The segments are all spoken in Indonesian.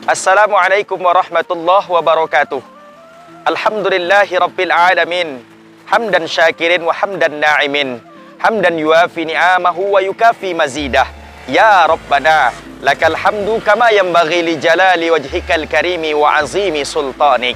Assalamualaikum warahmatullahi wabarakatuh. Alhamdulillahi rabbil alamin. Hamdan syakirin wa hamdan na'imin. Hamdan yuafi ni'amahu wa yukafi mazidah. Ya Rabbana, lakal hamdu kama yanbaghi li jalali wajhikal karimi wa azimi sultanik.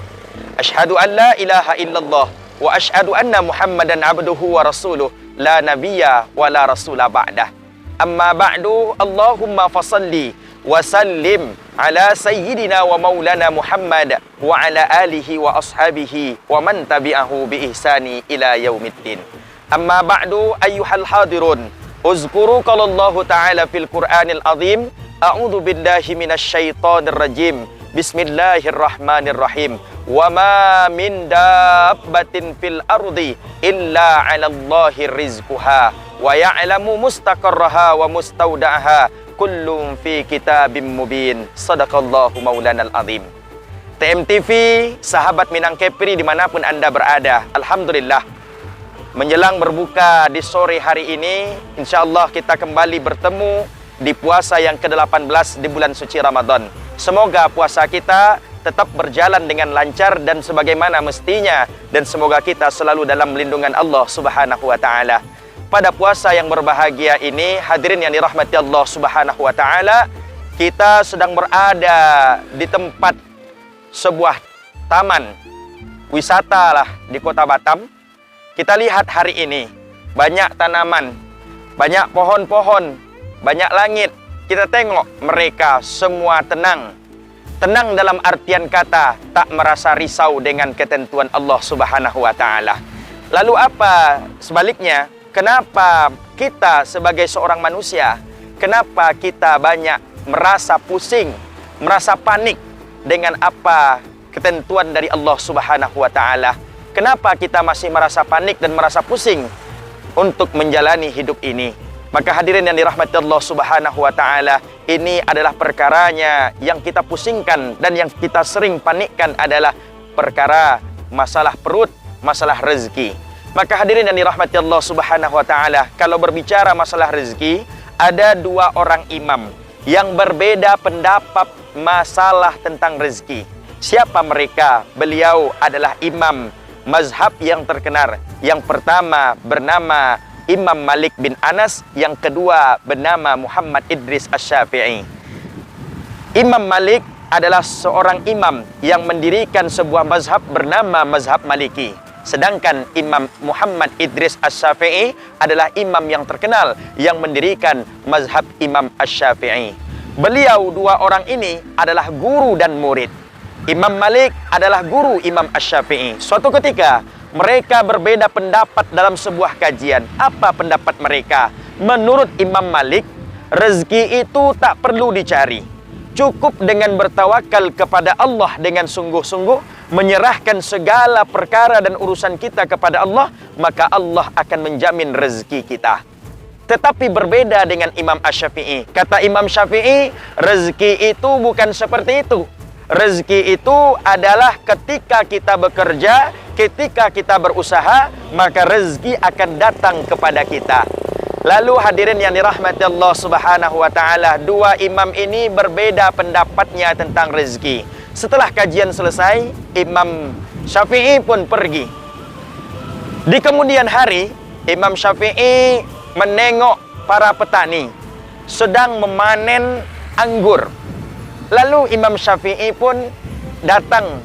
Ashhadu an la ilaha illallah wa ashhadu anna Muhammadan abduhu wa rasuluh, la nabiyya wa la rasula ba'dah. Amma ba'du, Allahumma fasalli wa sallim ala sayyidina wa maulana Muhammad wa ala alihi wa ashabihi wa man tabi'ahu bi ihsani ila yaumiddin. Amma ba'du, ayyuhal hadirun, uzkuru qalallahu ta'ala fil Qur'anil azim. A'udzu billahi minasy syaithanir rajim. Bismillahirrahmanirrahim. Wa ma min dabbatin fil ardi illa 'alallahi rizquha wa ya'lamu mustaqarraha wa mustaudaha kullum fi kitabim mubin. Sadaqallahu maulanal azim. TMTV, sahabat Minang Kepri dimanapun Anda berada, alhamdulillah, menjelang berbuka di sore hari ini, insyaallah kita kembali bertemu di puasa yang ke-18 di bulan suci Ramadan. Semoga puasa kita tetap berjalan dengan lancar dan sebagaimana mestinya, dan semoga kita selalu dalam lindungan Allah Subhanahu wa taala. Pada puasa yang berbahagia ini, hadirin yang dirahmati Allah Subhanahu wa taala, kita sedang berada di tempat sebuah taman wisata lah di Kota Batam. Kita lihat hari ini banyak tanaman, banyak pohon-pohon, banyak langit. Kita tengok mereka semua tenang. Tenang dalam artian kata tak merasa risau dengan ketentuan Allah Subhanahu wa taala. Lalu apa sebaliknya? Kenapa kita sebagai seorang manusia, kenapa kita banyak merasa pusing, merasa panik dengan apa ketentuan dari Allah Subhanahu wa taala? Kenapa kita masih merasa panik dan merasa pusing untuk menjalani hidup ini? Maka hadirin yang dirahmati Allah Subhanahu wa taala, ini adalah perkaranya yang kita pusingkan dan yang kita sering panikkan adalah perkara masalah perut, masalah rezeki. Maka hadirin yang dirahmati Allah Subhanahu wa taala, kalau berbicara masalah rezeki, ada dua orang imam yang berbeda pendapat masalah tentang rezeki. Siapa mereka? Beliau adalah imam mazhab yang terkenal. Yang pertama bernama Imam Malik bin Anas, yang kedua bernama Muhammad Idris Asy-Syafi'i. Imam Malik adalah seorang imam yang mendirikan sebuah mazhab bernama mazhab Maliki. Sedangkan Imam Muhammad Idris Asy-Syafi'i adalah imam yang terkenal yang mendirikan mazhab Imam Asy-Syafi'i. Beliau dua orang ini adalah guru dan murid. Imam Malik adalah guru Imam Asy-Syafi'i. Suatu ketika mereka berbeda pendapat dalam sebuah kajian. Apa pendapat mereka? Menurut Imam Malik, rezeki itu tak perlu dicari. Cukup dengan bertawakal kepada Allah dengan sungguh-sungguh, menyerahkan segala perkara dan urusan kita kepada Allah, maka Allah akan menjamin rezeki kita. Tetapi berbeda dengan Imam Asy-Syafi'i. Kata Imam Syafi'i, rezeki itu bukan seperti itu. Rezeki itu adalah ketika kita bekerja, ketika kita berusaha, maka rezeki akan datang kepada kita. Lalu hadirin yang dirahmati Allah Subhanahu wa taala, dua imam ini berbeda pendapatnya tentang rezeki. Setelah kajian selesai, Imam Syafi'i pun pergi. Di kemudian hari, Imam Syafi'i menengok para petani sedang memanen anggur. Lalu Imam Syafi'i pun datang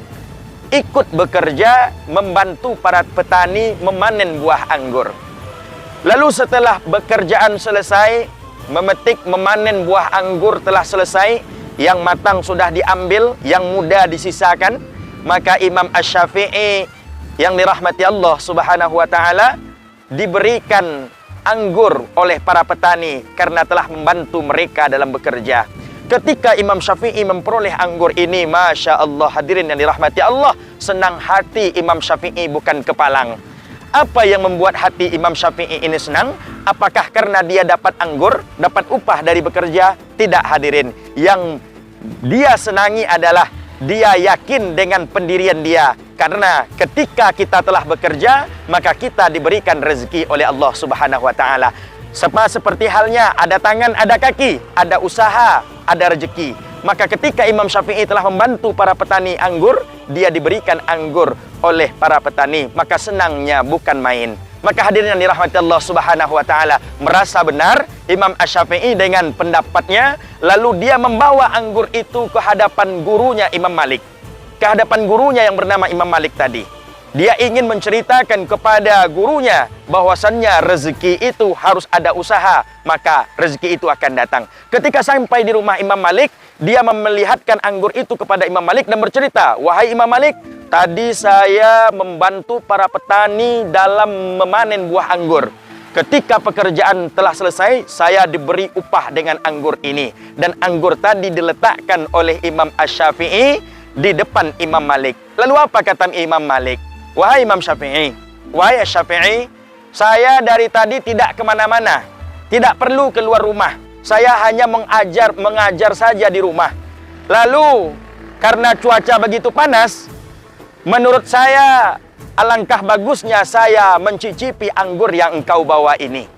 ikut bekerja membantu para petani memanen buah anggur. Lalu setelah bekerjaan selesai, memetik, memanen buah anggur telah selesai, yang matang sudah diambil, yang muda disisakan, maka Imam Asy-Syafi'i yang dirahmati Allah Subhanahu wa taala diberikan anggur oleh para petani karena telah membantu mereka dalam bekerja. Ketika Imam Syafi'i memperoleh anggur ini, Masya Allah, hadirin yang dirahmati Allah, senang hati Imam Syafi'i bukan kepalang. Apa yang membuat hati Imam Syafi'i ini senang? Apakah karena dia dapat anggur, dapat upah dari bekerja? Tidak, hadirin. Yang dia senangi adalah dia yakin dengan pendirian dia. Karena ketika kita telah bekerja, maka kita diberikan rezeki oleh Allah Subhanahu wa taala. Seperti halnya ada tangan, ada kaki, ada usaha, ada rezeki. Maka ketika Imam Syafi'i telah membantu para petani anggur, dia diberikan anggur oleh para petani. Maka senangnya bukan main. Maka hadirin yang dirahmati Allah Subhanahu wa taala, merasa benar Imam Asy-Syafi'i dengan pendapatnya, lalu dia membawa anggur itu ke hadapan gurunya Imam Malik. Ke hadapan gurunya yang bernama Imam Malik tadi. Dia ingin menceritakan kepada gurunya bahwasannya rezeki itu harus ada usaha, maka rezeki itu akan datang. Ketika sampai di rumah Imam Malik, dia memelihatkan anggur itu kepada Imam Malik dan bercerita, "Wahai Imam Malik, tadi saya membantu para petani dalam memanen buah anggur. Ketika pekerjaan telah selesai, saya diberi upah dengan anggur ini. Dan anggur tadi diletakkan oleh Imam Asy-Syafi'i di depan Imam Malik." Lalu apa kata Imam Malik? "Wahai Imam Syafi'i, wahai Asy-Syafi'i, saya dari tadi tidak kemana-mana, tidak perlu keluar rumah. Saya hanya mengajar saja di rumah. Lalu karena cuaca begitu panas, menurut saya alangkah bagusnya saya mencicipi anggur yang engkau bawa ini."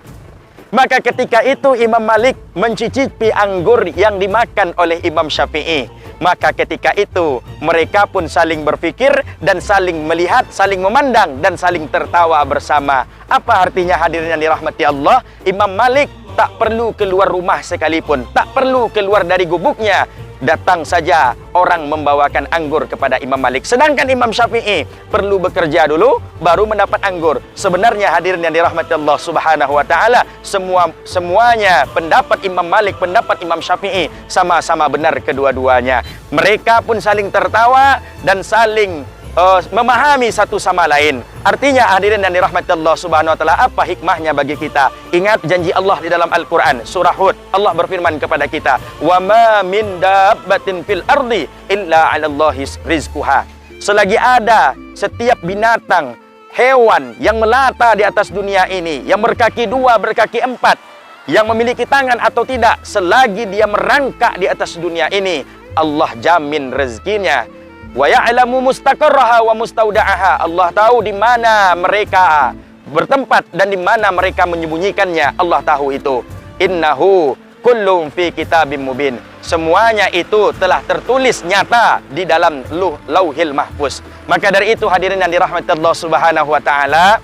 Maka ketika itu Imam Malik mencicipi anggur yang dimakan oleh Imam Syafi'i. Maka ketika itu mereka pun saling berpikir dan saling melihat, saling memandang dan saling tertawa bersama. Apa artinya hadirin yang dirahmati Allah? Imam Malik tak perlu keluar rumah sekalipun, tak perlu keluar dari gubuknya. Datang saja orang membawakan anggur kepada Imam Malik. Sedangkan Imam Syafi'i perlu bekerja dulu baru mendapat anggur. Sebenarnya hadirin yang dirahmati Allah Subhanahu wa taala, semuanya pendapat Imam Malik, pendapat Imam Syafi'i sama-sama benar kedua-duanya. Mereka pun saling tertawa dan saling memahami satu sama lain. Artinya hadirin yang dirahmati Allah Subhanahu wa taala, apa hikmahnya bagi kita? Ingat janji Allah di dalam Al-Qur'an, surah Hud. Allah berfirman kepada kita, "Wa ma min dabbatin fil ardi illa 'alallahi rizquha." Selagi ada setiap binatang, hewan yang melata di atas dunia ini, yang berkaki dua, berkaki empat, yang memiliki tangan atau tidak, selagi dia merangkak di atas dunia ini, Allah jamin rezekinya. Wa ya'lamu mustaqarraha wa mustauda'aha. Allah tahu di mana mereka bertempat dan di mana mereka menyembunyikannya. Allah tahu itu. Innahu kullum fi kitabim mubin. Semuanya itu telah tertulis nyata di dalam Lauhil Mahfuz. Maka dari itu hadirin yang dirahmati Allah Subhanahu wa taala,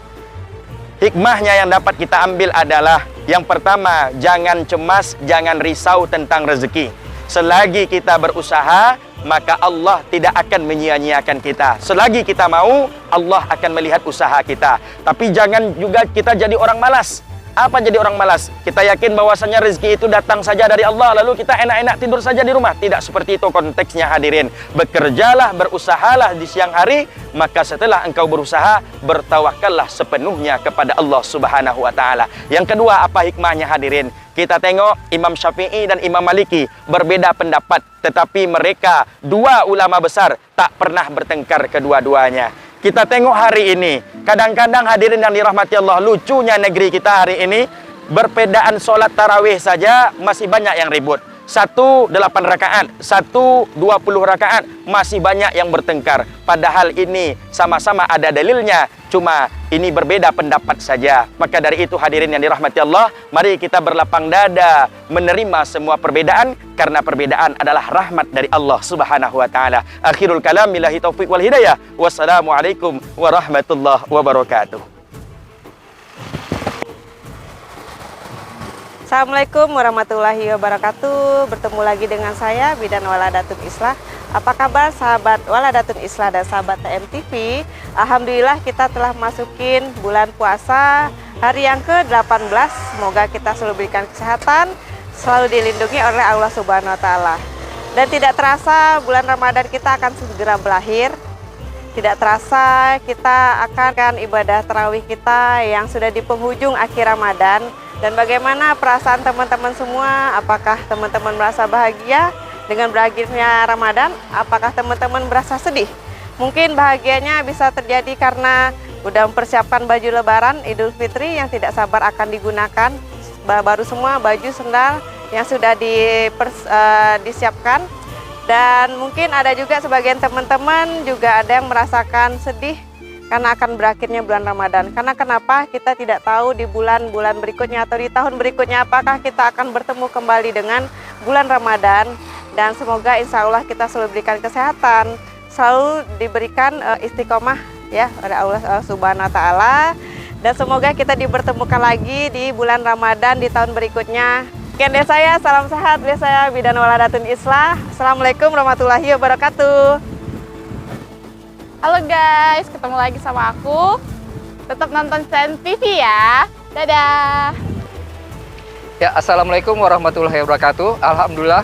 hikmahnya yang dapat kita ambil adalah yang pertama, jangan cemas, jangan risau tentang rezeki. Selagi kita berusaha, maka Allah tidak akan menyia-nyiakan kita. Selagi kita mau, Allah akan melihat usaha kita. Tapi jangan juga kita jadi orang malas. Apa jadi orang malas? Kita yakin bahwasannya rezeki itu datang saja dari Allah, lalu kita enak-enak tidur saja di rumah. Tidak seperti itu konteksnya hadirin. Bekerjalah, berusahalah di siang hari, maka setelah engkau berusaha, bertawakallah sepenuhnya kepada Allah Subhanahu wa taala. Yang kedua, apa hikmahnya hadirin? Kita tengok Imam Syafi'i dan Imam Maliki berbeda pendapat, tetapi mereka dua ulama besar tak pernah bertengkar kedua-duanya. Kita tengok hari ini, kadang-kadang hadirin yang dirahmati Allah, lucunya negeri kita hari ini, berbedaan sholat tarawih saja masih banyak yang ribut. 1 8 rakaat, 1 20 rakaat, masih banyak yang bertengkar. Padahal ini sama-sama ada dalilnya, cuma ini berbeda pendapat saja. Maka dari itu hadirin yang dirahmati Allah, mari kita berlapang dada menerima semua perbedaan, karena perbedaan adalah rahmat dari Allah Subhanahu wa taala. Akhirul kalam, billahi taufiq wal hidayah. Wassalamualaikum warahmatullahi wabarakatuh. Assalamualaikum warahmatullahi wabarakatuh. Bertemu lagi dengan saya, Bidan Waladatun Islah. Apa kabar sahabat Waladatun Islah dan sahabat TMTV? Alhamdulillah kita telah masukin bulan puasa hari yang ke-18. Semoga kita selalu berikan kesehatan, selalu dilindungi oleh Allah Subhanahu wa taala. Dan tidak terasa bulan Ramadan kita akan segera berakhir. Tidak terasa kita akan ibadah tarawih kita yang sudah di penghujung akhir Ramadan. Dan bagaimana perasaan teman-teman semua? Apakah teman-teman merasa bahagia dengan berakhirnya Ramadan? Apakah teman-teman merasa sedih? Mungkin bahagianya bisa terjadi karena udah mempersiapkan baju lebaran Idul Fitri yang tidak sabar akan digunakan. Baru semua baju sendal yang sudah disiapkan. Dan mungkin ada juga sebagian teman-teman juga ada yang merasakan sedih karena akan berakhirnya bulan Ramadan. Karena kenapa? Kita tidak tahu di bulan-bulan berikutnya atau di tahun berikutnya apakah kita akan bertemu kembali dengan bulan Ramadan. dan semoga insya Allah kita selalu diberikan kesehatan, selalu diberikan istiqomah ya oleh Allah Subhanahu wa Ta'ala, dan semoga kita dipertemukan lagi di bulan Ramadan di tahun berikutnya. Sekian dari saya, salam sehat dari saya Bidan Waladatun Islah. Assalamualaikum warahmatullahi wabarakatuh. Halo guys, ketemu lagi sama aku. Tetap nonton Sen TV ya. Dadah. Ya, Assalamualaikum warahmatullahi wabarakatuh. Alhamdulillah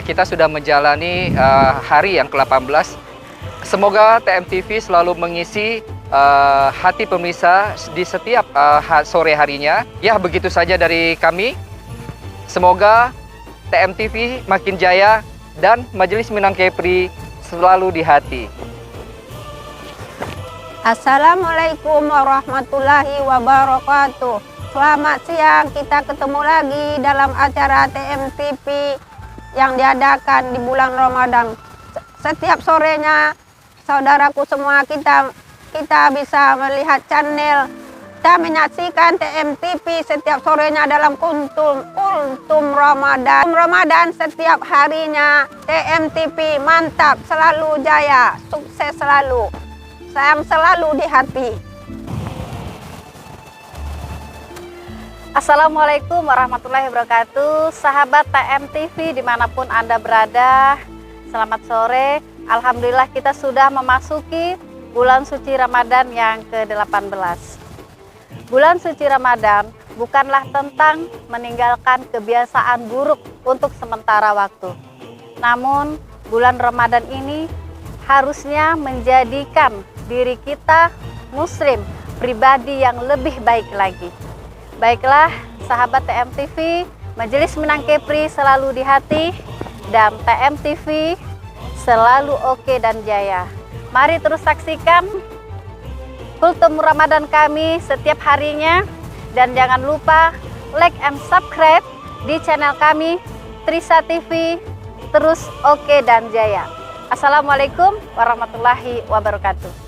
kita sudah menjalani hari yang ke-18. Semoga TMTV selalu mengisi hati pemirsa di setiap sore harinya. Ya, begitu saja dari kami. Semoga TMTV makin jaya dan Majelis Minang Kepri selalu di hati. Assalamualaikum warahmatullahi wabarakatuh. Selamat siang, kita ketemu lagi dalam acara TMTV yang diadakan di bulan Ramadan. Setiap sorenya, saudaraku semua, kita bisa melihat channel. Kita menyaksikan TMTV setiap sorenya dalam kultum Ramadan. Ramadan setiap harinya, TMTV mantap, selalu jaya, sukses selalu. Sayang selalu di hati. Assalamualaikum warahmatullahi wabarakatuh. Sahabat TMTV dimanapun Anda berada, selamat sore. Alhamdulillah kita sudah memasuki bulan suci Ramadan yang ke-18. Bulan suci Ramadan bukanlah tentang meninggalkan kebiasaan buruk untuk sementara waktu. Namun bulan Ramadan ini harusnya menjadikan diri kita muslim pribadi yang lebih baik lagi. Baiklah, sahabat TMTV, Majelis Minang Kepri selalu di hati dan TMTV selalu oke dan jaya. Mari terus saksikan kultum Ramadan kami setiap harinya, dan jangan lupa like and subscribe di channel kami Trisa TV, terus oke dan jaya. Assalamualaikum warahmatullahi wabarakatuh.